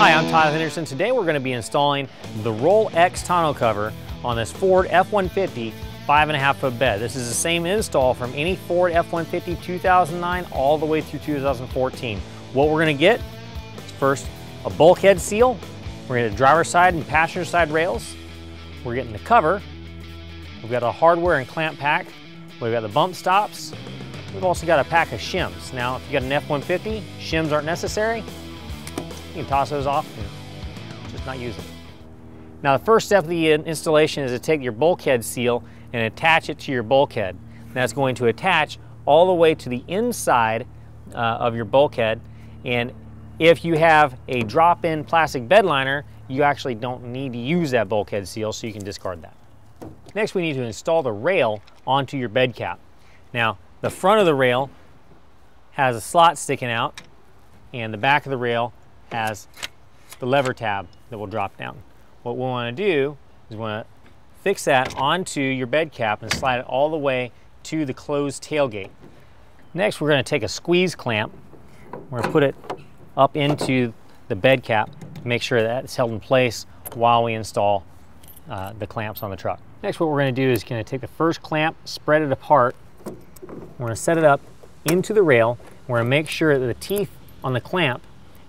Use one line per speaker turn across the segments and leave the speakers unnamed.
Hi, I'm Todd Henderson. Today we're going to be installing the Roll X tonneau cover on this Ford F-150 5.5 foot bed. This is the same install from any Ford F-150 2009 all the way through 2014. What we're going to get is first a bulkhead seal. We're going to driver's side and passenger side rails. We're getting the cover. We've got a hardware and clamp pack. We've got the bump stops. We've also got a pack of shims. Now, if you got an F-150, shims aren't necessary. You can toss those off and just not use them. Now, the first step of the installation is to take your bulkhead seal and attach it to your bulkhead. That's going to attach all the way to the inside of your bulkhead. And if you have a drop-in plastic bed liner, you actually don't need to use that bulkhead seal, so you can discard that. Next, we need to install the rail onto your bed cap. Now, the front of the rail has a slot sticking out, and the back of the rail has the lever tab that will drop down. What we want to do is we want to fix that onto your bed cap and slide it all the way to the closed tailgate. Next, we're going to take a squeeze clamp. We're going to put it up into the bed cap to make sure that it's held in place while we install the clamps on the truck. Next, what we're going to do is going to take the first clamp, spread it apart. We're going to set it up into the rail. We're going to make sure that the teeth on the clamp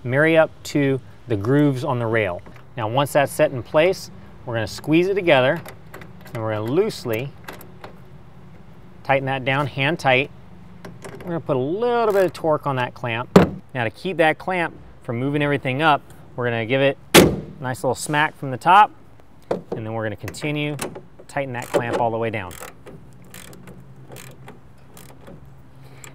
marry up to the grooves on the rail. Now, once that's set in place, we're going to squeeze it together and we're going to loosely tighten that down, hand tight. We're going to put a little bit of torque on that clamp. Now, to keep that clamp from moving everything up, we're going to give it a nice little smack from the top, and then we're going to continue to tighten that clamp all the way down.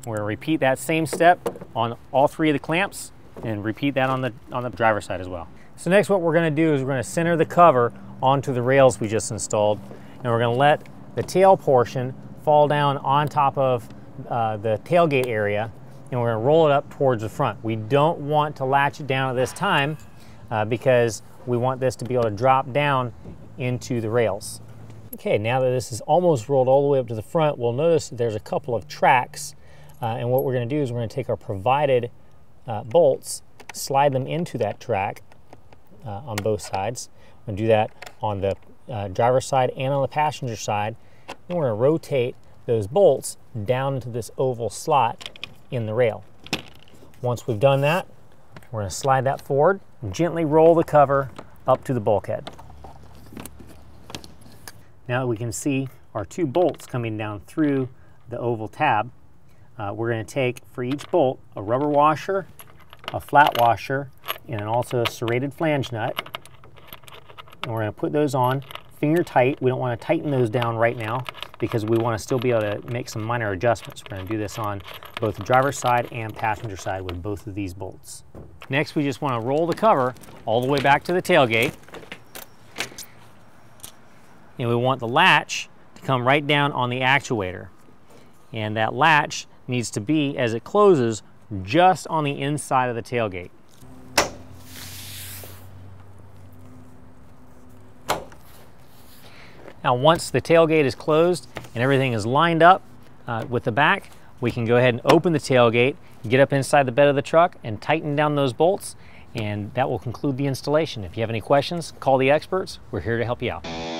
We're going to repeat that same step on all three of the clamps and repeat that on the driver's side as well. So next, what we're going to do is we're going to center the cover onto the rails we just installed, and we're going to let the tail portion fall down on top of the tailgate area, and we're going to roll it up towards the front. We don't want to latch it down at this time because we want this to be able to drop down into the rails. Okay, now that this is almost rolled all the way up to the front, we'll notice that there's a couple of tracks, and what we're going to do is we're going to take our provided bolts, slide them into that track on both sides. We're going to do that on the driver's side and on the passenger side. Then we're going to rotate those bolts down into this oval slot in the rail. Once we've done that, we're going to slide that forward and gently roll the cover up to the bulkhead. Now that we can see our two bolts coming down through the oval tab, we're going to take for each bolt a rubber washer, a flat washer, and also a serrated flange nut. And we're going to put those on finger tight. We don't want to tighten those down right now because we want to still be able to make some minor adjustments. We're going to do this on both the driver's side and passenger side with both of these bolts. Next, we just want to roll the cover all the way back to the tailgate. And we want the latch to come right down on the actuator. And that latch needs to be, as it closes, just on the inside of the tailgate. Now, once the tailgate is closed and everything is lined up with the back, we can go ahead and open the tailgate, get up inside the bed of the truck and tighten down those bolts, and that will conclude the installation. If you have any questions, call the experts. We're here to help you out.